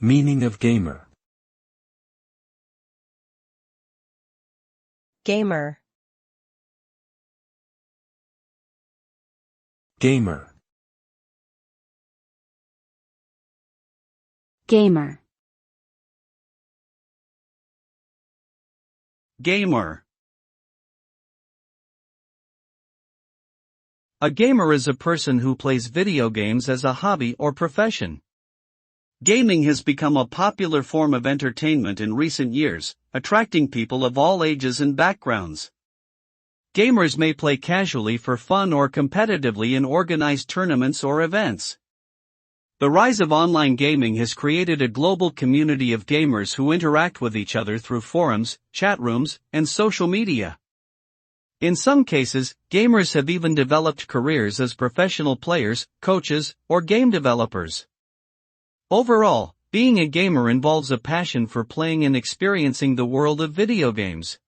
Meaning of gamer. Gamer. Gamer. Gamer. Gamer. A gamer is a person who plays video games as a hobby or profession. Gaming has become a popular form of entertainment in recent years, attracting people of all ages and backgrounds. Gamers may play casually for fun or competitively in organized tournaments or events. The rise of online gaming has created a global community of gamers who interact with each other through forums, chat rooms, and social media. In some cases, gamers have even developed careers as professional players, coaches, or game developers. Overall, being a gamer involves a passion for playing and experiencing the world of video games.